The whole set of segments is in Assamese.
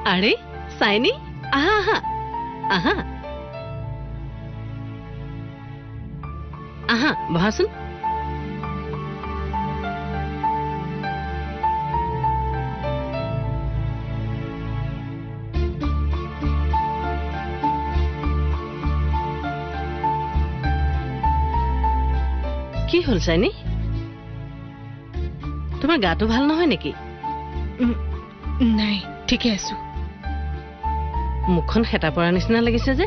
আৰে চাইনি আহা আহা আহা আহা বহাচোন কি হল চাইনি তোমাৰ গাটো ভাল নহয় নেকি নাই ঠিকে আছো মুখখন হেতা পৰা নিচিনা লাগিছে যে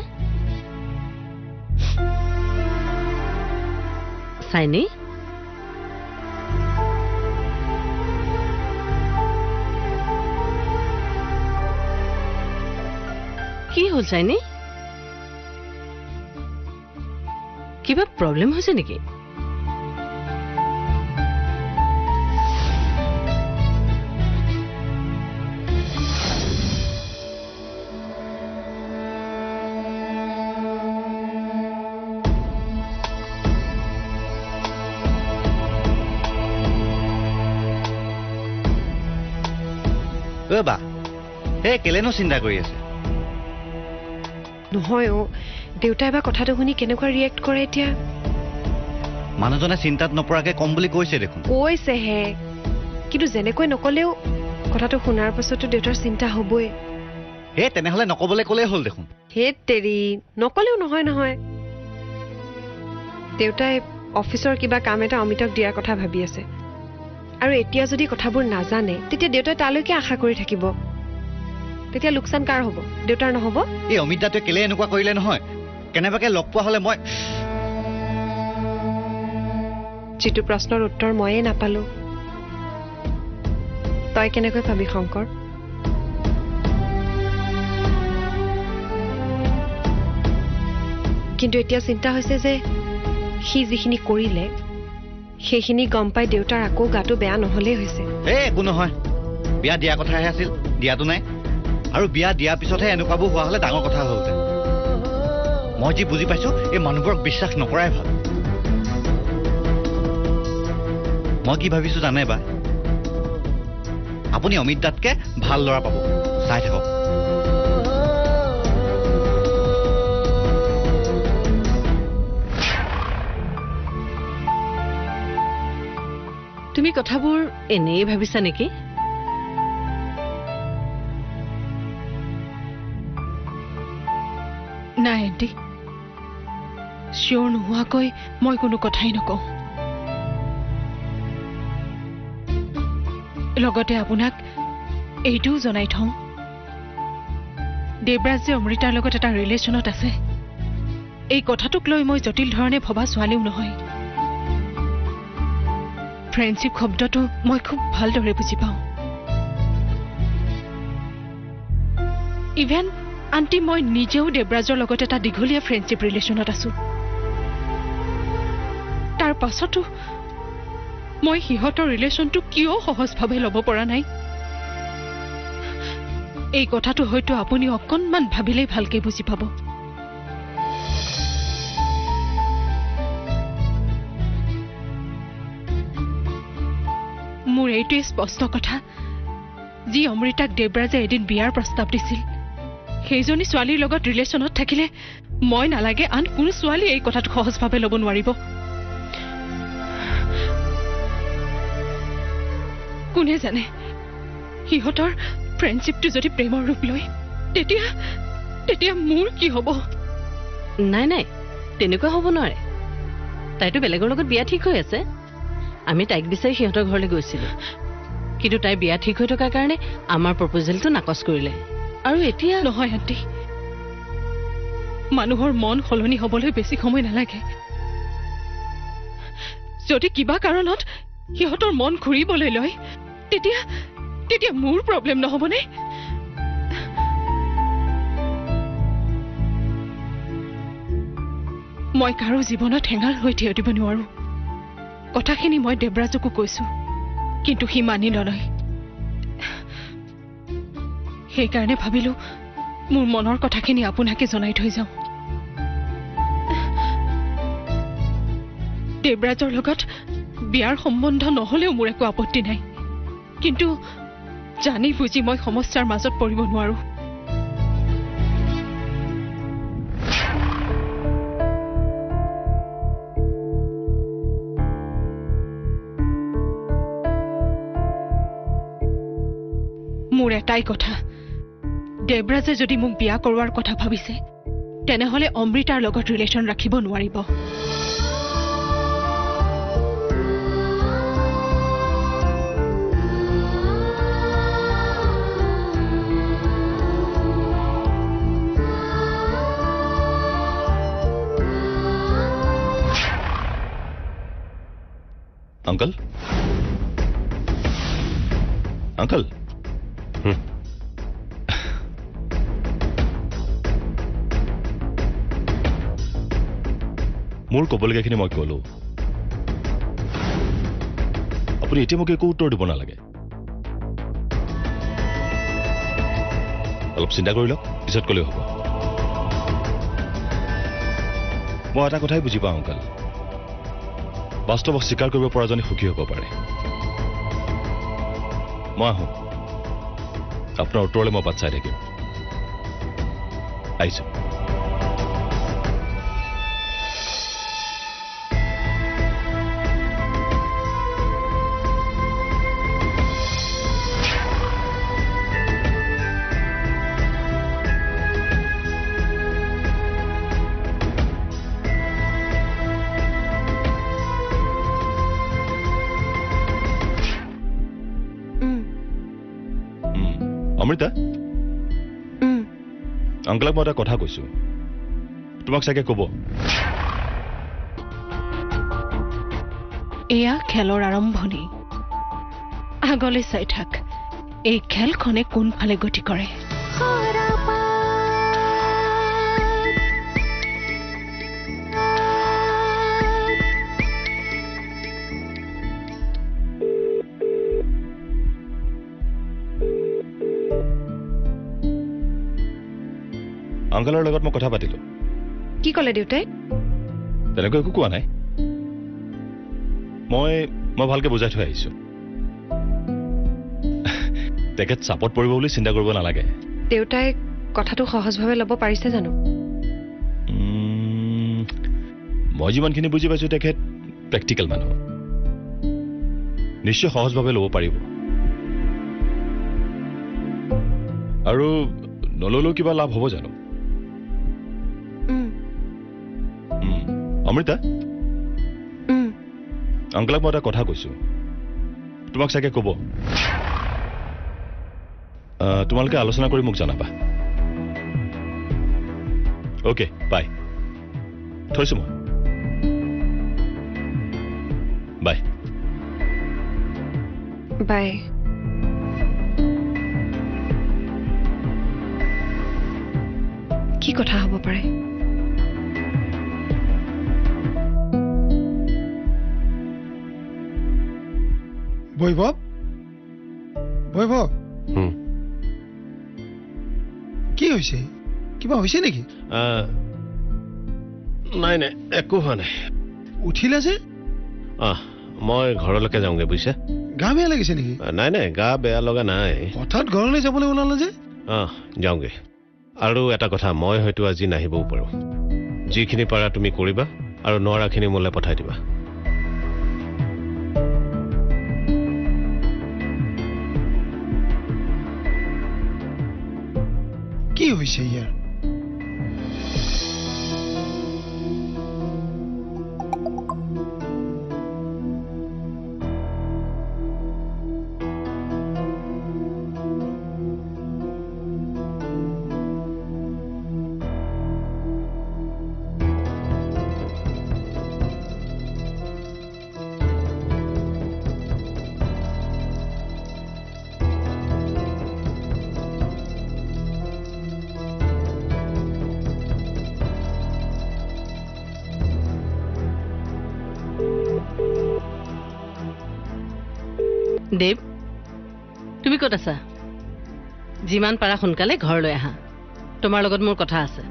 চাইনি কি হল চাইনি কিবা প্ৰব্লেম হৈছে নেকি বা হে কেলেনো চিন্তা কৰি আছে নহয় অ দেউতাই বা কথাটো শুনি কেনেকুৱা ৰিয়েক্ট কৰে এতিয়া মানুহজনে চিন্তাত নপৰাকে কম বুলি কৈছে দেখোন কৈছেহে কিন্তু যেনেকৈ নকলেও কথাটো শুনাৰ পাছতো দেউতাৰ চিন্তা হ'বই হে তেনেহলে নকবলৈ ক'লেই হ'ল দেখোন হে তেৰি নকলেও নহয় নহয় দেউতাই অফিচৰ কিবা কাম এটা অমিতক দিয়াৰ কথা ভাবি আছে আৰু এতিয়া যদি কথাবোৰ নাজানে তেতিয়া দেউতাই তালৈকে আশা কৰি থাকিব তেতিয়া লোকচান কাৰ হ'ব দেউতাৰ নহ'ব এই অমিত দাটোৱে কেলে এনেকুৱা কৰিলে নহয় কেনেবাকে লগ পোৱা হলে মই যিটো প্ৰশ্নৰ উত্তৰ ময়ে নাপালো তই কেনেকৈ পাবি শংকৰ কিন্তু এতিয়া চিন্তা হৈছে যে সি যিখিনি কৰিলে সেইখিনি গম পাই দেউতাৰ আকৌ গাটো বেয়া নহলেই হৈছে একো নহয় বিয়া দিয়া কথাহে আছিল দিয়াটো নাই আৰু বিয়া দিয়াৰ পিছতহে এনেকুৱাবোৰ হোৱা হলে ডাঙৰ কথা হলতে মই যি বুজি পাইছো এই মানুহবোৰক বিশ্বাস নকৰাই ভাল মই কি ভাবিছো জানে বা আপুনি অমিত দাতকে ভাল ল'ৰা পাব চাই থাকক তুমি কথাবোৰ এনেই ভাবিছা নেকি নাই আণ্টি চিয়ৰ নোহোৱাকৈ মই কোনো কথাই নকওঁ লগতে আপোনাক এইটোও জনাই থওঁ দেৱৰাজ যে অমৃতাৰ লগত এটা ৰিলেশ্যনত আছে এই কথাটোক লৈ মই জটিল ধৰণে ভবা ছোৱালীও নহয় ফ্ৰেণ্ডশ্বিপ শব্দটো মই খুব ভালদৰে বুজি পাওঁ ইভেন আণ্টি মই নিজেও দেৱৰাজৰ লগত এটা দীঘলীয়া ফ্ৰেণ্ডশ্বিপ ৰিলেশ্যনত আছো তাৰ পাছতো মই সিহঁতৰ ৰিলেশ্যনটো কিয় সহজভাৱে ল'ব পৰা নাই এই কথাটো হয়তো আপুনি অকণমান ভাবিলেই ভালকে বুজি পাব মোৰ এইটোৱে স্পষ্ট কথা যি অমৃতাক দেৱৰাজে এদিন বিয়াৰ প্ৰস্তাৱ দিছিল সেইজনী ছোৱালীৰ লগত ৰিলেশ্যনত থাকিলে মই নালাগে আন কোনো ছোৱালী এই কথাটো সহজভাৱে ল'ব নোৱাৰিব কোনে জানে সিহঁতৰ ফ্ৰেণ্ডশ্বিপটো যদি প্ৰেমৰ ৰূপ লয় তেতিয়া মোৰ কি হ'ব নাই নাই তেনেকুৱা হ'ব নোৱাৰে তাইতো বেলেগৰ লগত বিয়া ঠিক হৈ আছে আমি তাইক বিচাৰি সিহঁতৰ ঘৰলৈ গৈছিলো কিন্তু তাই বিয়া ঠিক হৈ থকাৰ কাৰণে আমাৰ প্ৰপ'জেলটো নাকচ কৰিলে আৰু এতিয়া নহয় আণ্টি মানুহৰ মন সলনি হ'বলৈ বেছি সময় নালাগে যদি কিবা কাৰণত সিহঁতৰ মন ঘূৰিবলৈ লয় তেতিয়া মোৰ প্ৰব্লেম নহ'বনে মই কাৰো জীৱনত হেঙাৰ হৈ থিয় দিব নোৱাৰো কথাখিনি মই দেৱৰাজকো কৈছো কিন্তু সি মানি নলয় সেইকাৰণে ভাবিলো মোৰ মনৰ কথাখিনি আপোনাকে জনাই থৈ যাওঁ দেৱৰাজৰ লগত বিয়াৰ সম্বন্ধ নহলেও মোৰ একো আপত্তি নাই কিন্তু জানি বুজি মই সমস্যাৰ মাজত পৰিব নোৱাৰো মোৰ এটাই কথা দেৱৰাজে যদি মোক বিয়া কৰোৱাৰ কথা ভাবিছে তেনেহলে অমৃতাৰ লগত ৰিলেশ্যন ৰাখিব নোৱাৰিব अंकल अंकल মোৰ কবলগীয়াখিনি মই কলো আপুনি এতিয়া মোক একো উত্তৰ দিব নালাগে অলপ চিন্তা কৰি লওক পিছত ক'লেও হ'ব মই এটা কথাই বুজি পাওঁ অংকল বাস্তৱক স্বীকাৰ কৰিব পৰাজনী সুখী হ'ব পাৰে মই আহোঁ আপোনাৰ উত্তৰলৈ মই বাট চাই থাকিম আহিছোঁ অমৃতা আংকলক মই এটা কথা কৈছো তোমাক চাগে ক'ব এয়া খেলৰ আৰম্ভণি আগলৈ চাই থাক এই খেলখনে কোনফালে গতি কৰে আংকলৰ লগত মই কথা পাতিলো কি ক'লে দেউতাই তেনেকৈ একো কোৱা নাই মই ভালকে বুজাই থৈ আহিছো তেখেত চাপত পৰিব বুলি চিন্তা কৰিব নালাগে দেউতাই কথাটো সহজভাৱে ল'ব পাৰিছে জানো মই যিমানখিনি বুজি পাইছো তেখেত প্ৰেক্টিকেল মানুহ নিশ্চয় সহজভাৱে ল'ব পাৰিব আৰু নললেও কিবা লাভ হ'ব জানো অমৃতা আংকলক মই এটা কথা কৈছো তোমাক চাগে ক'ব তোমালোকে আলোচনা কৰি মোক জনাবা অ'কে বাই থৈছো মই বাই বাই কি কথা হ'ব পাৰে বৈভৱ বৈভৱ কি হৈছে কিবা হৈছে নেকি নাই নাই একো হোৱা নাই উঠিলে যে মই ঘৰলৈকে যাওঁগে বুজিছে গা বেয়া লাগিছে নেকি নাই নাই গা বেয়া লগা নাই হঠাৎ ঘৰলৈ যাবলৈ ওলালে যে যাওঁগে আৰু এটা কথা মই হয়তো আজি নাহিবও পাৰো যিখিনি পাৰা তুমি কৰিবা আৰু নোৱাৰাখিনি মোলৈ পঠাই দিবা কি হৈছে ইয়াৰ দেৱ তুমি ক'ত আছা যিমান পাৰা সোনকালে ঘৰলৈ আহা তোমাৰ লগত মোৰ কথা আছে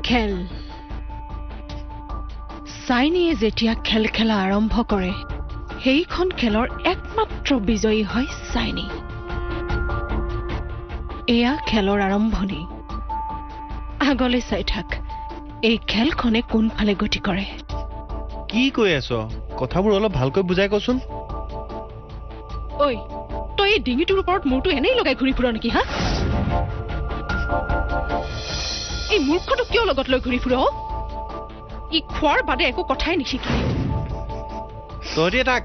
খেল চাইনিয়ে যেতিয়া খেল খেলা আৰম্ভ কৰে সেইখন খেলৰ একমাত্ৰ বিজয়ী হয় চাইনি এয়া খেলৰ আৰম্ভণি আগলৈ চাই থাক এই খেলখনে কোনফালে গতি কৰে কি কৈ আছ কথাবোৰ অলপ ভালকৈ বুজাই কচোন ঐ তই এই ডিঙিটোৰ ওপৰত মূৰটো এনেই লগাই ঘূৰি ফুৰ নেকি হা এই মূৰ্খটো কিয় লগত লৈ ঘূৰি ফুৰ ই খোৱাৰ বাদে একো কথাই নিশিকিলে তহঁতি থাক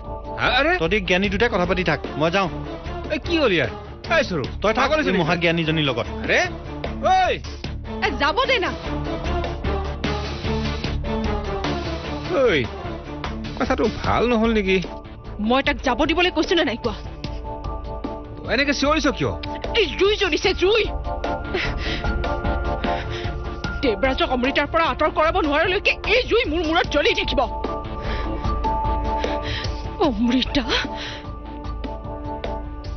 তহঁতি জ্ঞানী দুটাই কথা পাতি থাক মই যাওঁ কি হ'ল ইয়াৰ তই থাক মহাজ্ঞানীজনীৰ লগত যাব দে না কথাটো ভাল নহল নেকি মই তাক যাব দিবলৈ কৈছো নে নাই কোৱা এনেকে চিঞৰিছ কিয় এই জুই জ্বলিছে জুই দেৱৰাজক অমৃতাৰ পৰা আঁতৰ কৰাব নোৱাৰালৈকে এই জুই মোৰ মূৰত জ্বলি থাকিব অমৃতা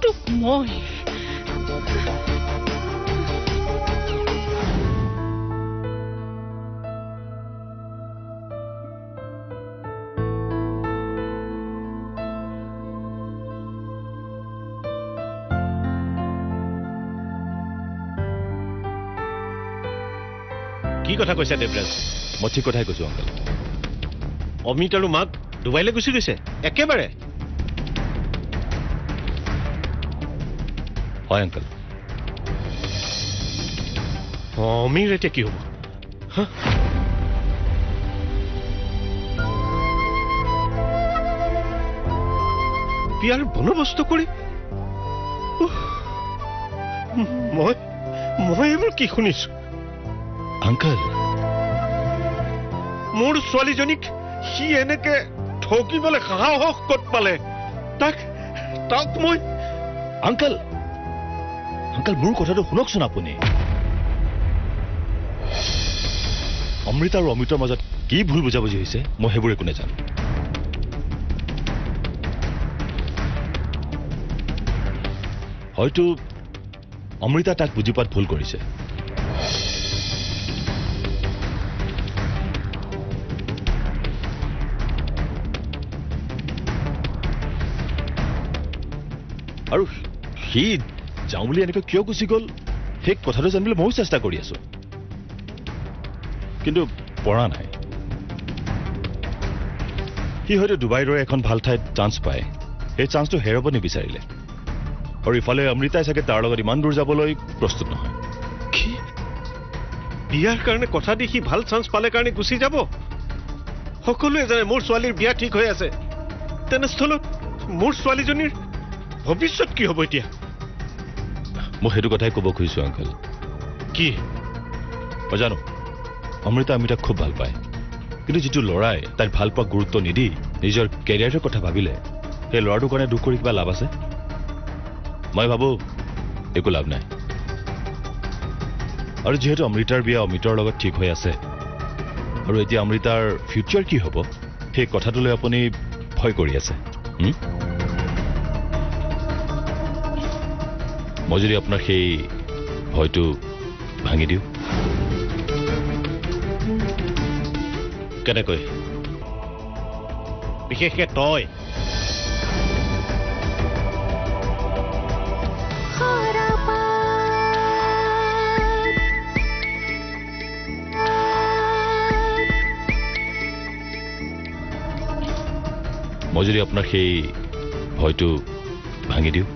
তোক মই কি কথা কৈছা দেৱৰাজ মই ঠিক কথাই কৈছো আংকল অমিত আৰু মাক ডুবাইলৈ গুচি গৈছে একেবাৰে হয় আংকল অমিৰ এতিয়া কি হ'ব বিয়াৰ বন্দোবস্ত কৰি মই এইবোৰ কি শুনিছো আংকল মোৰ ছোৱালীজনীক সি এনেকে ঠকিবলৈ সাহস ক'ত পালে তাক মই আংকল আংকল মোৰ কথাটো শুনকচোন আপুনি অমৃতা আৰু অমিতৰ মাজত কি ভুল বুজাবুজি হৈছে মই সেইবোৰ একো নাজানো হয়তো অমৃতা তাক বুজি পোৱাত ভুল কৰিছে আৰু সি যাওঁ বুলি এনেকৈ কিয় গুচি গ'ল সেই কথাটো জানিবলৈ ময়ো চেষ্টা কৰি আছো কিন্তু পৰা নাই সি হয়তো ডুবাইৰ দৰে এখন ভাল ঠাইত চান্স পায় সেই চান্সটো হেৰাব নিবিচাৰিলে আৰু ইফালে অমৃতাই চাগে তাৰ লগত ইমান দূৰ যাবলৈ প্ৰস্তুত নহয় কি বিয়াৰ কাৰণে কথা দি সি ভাল চান্স পালে কাৰণে গুচি যাব সকলোৱে জানে মোৰ ছোৱালীৰ বিয়া ঠিক হৈ আছে তেনেস্থলত মোৰ ছোৱালীজনীৰ ভৱিষ্যত কি হ'ব এতিয়া মই সেইটো কথাই ক'ব খুজিছো আংকল কি মই জানো অমৃতা অমিতাক খুব ভাল পায় কিন্তু যিটো ল'ৰাই তাইক ভাল পোৱা গুৰুত্ব নিদি নিজৰ কেৰিয়াৰৰ কথা ভাবিলে সেই ল'ৰাটোৰ কাৰণে দুখ কৰি কিবা লাভ আছে মই ভাবো একো লাভ নাই আৰু যিহেতু অমৃতাৰ বিয়া অমিতৰ লগত ঠিক হৈ আছে আৰু এতিয়া অমৃতাৰ ফিউচাৰ কি হ'ব সেই কথাটোলৈ আপুনি ভয় কৰি আছে মই যদি আপোনাৰ সেই ভয়টো ভাঙি দিওঁ কেনেকৈ বিশেষকৈ তই মই যদি আপোনাৰ সেই ভয়টো ভাঙি দিওঁ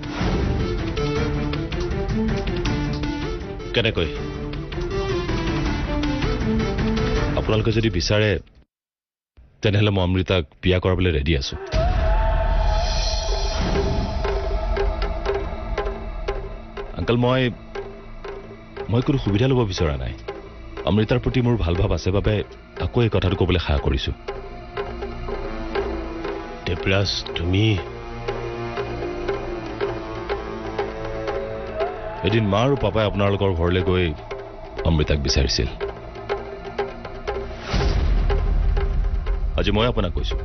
কেনেকৈ আপোনালোকে যদি বিচাৰে তেনেহ'লে মই অমৃতাক বিয়া কৰাবলৈ ৰেডি আছো আংকল মই কোনো সুবিধা ল'ব বিচৰা নাই অমৃতাৰ প্ৰতি মোৰ ভাল ভাৱ আছে বাবে আকৌ এই কথাটো ক'বলৈ সাহ কৰিছো দেৱৰাজ তুমি এদিন মা আৰু পাপাই আপোনালোকৰ ঘৰলৈ গৈ অমৃতাক বিচাৰিছিল আজি মই আপোনাক কৈছো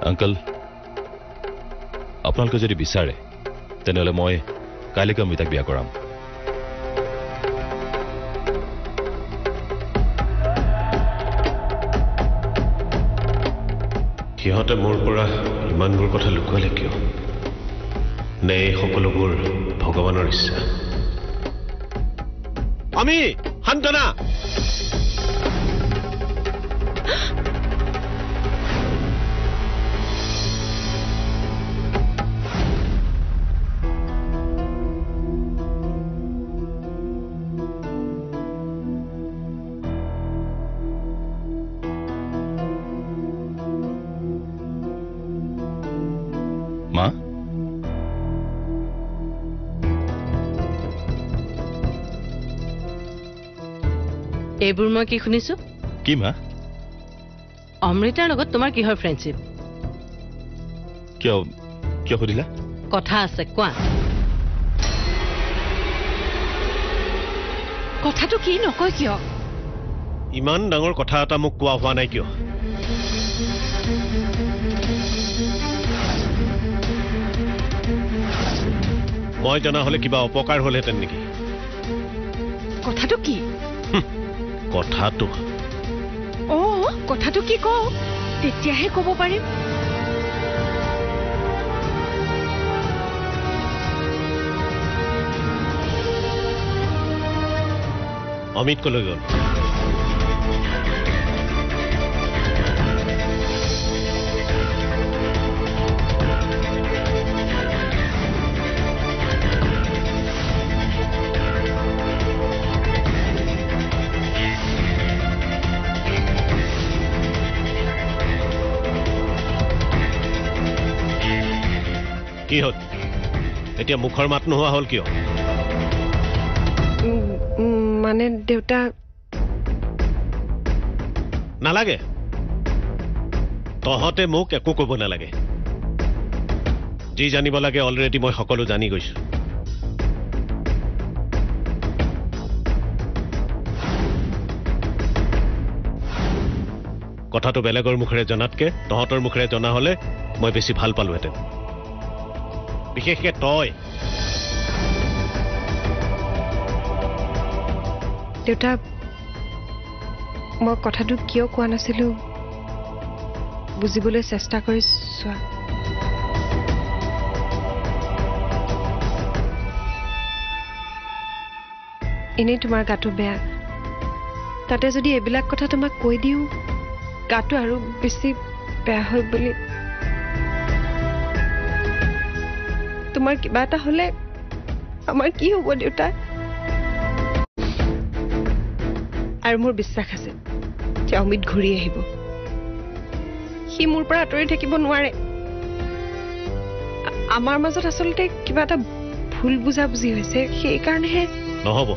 আংকল আপোনালোকে যদি বিচাৰে তেনেহ'লে মই কাইলৈকে অমৃতাক বিয়া কৰাম সিহঁতে মোৰ পৰা ইমানবোৰ কথা লুকুৱালে কিয় নে এই সকলোবোৰ ভগৱানৰ ইচ্ছা আমি শান্তনা মা এইবোৰ মই কি শুনিছো কি মা অমৃতাৰ লগত তোমাৰ কিহৰ ফ্ৰেণ্ডশ্বিপ কিয় কিয় সুধিলা কথা আছে কোৱা কথাটো কি নকয় কিয় ইমান ডাঙৰ কথা এটা মোক কোৱা হোৱা নাই কিয় মই জনা হলে কিবা অপকাৰ হলহেঁতেন নেকি কথাটো কি কথাটো কথাটো কি কওঁ তেতিয়াহে ক'ব পাৰিম অমিত কলৈ গ'ল কি হ'ল এতিয়া মুখৰ মাত নোহোৱা হ'ল কিয় মানে দেউতা নালাগে তহঁতে মোক একো ক'ব নালাগে যি জানিব লাগে অলৰেডি মই সকলো জানি গৈছো কথাটো বেলেগৰ মুখেৰে জনাতকে তহঁতৰ মুখেৰে জনা হলে মই বেছি ভাল পালোহেঁতেন বিশেষকৈ তই দেউতা মই কথাটো কিয় কোৱা নাছিলো বুজিবলৈ চেষ্টা কৰি চোৱা এনেই তোমাৰ গাটো বেয়া তাতে যদি এইবিলাক কথা তোমাক কৈ দিওঁ গাটো আৰু বেছি বেয়া হয় বুলি তোমাৰ কিবা এটা হলে আমাৰ কি হ'ব দেউতা আৰু মোৰ বিশ্বাস আছে যে অমিত ঘূৰি আহিব সি মোৰ পৰা আঁতৰি থাকিব নোৱাৰে আমাৰ মাজত আচলতে কিবা এটা ভুল বুজাবুজি হৈছে সেইকাৰণেহে নহ'ব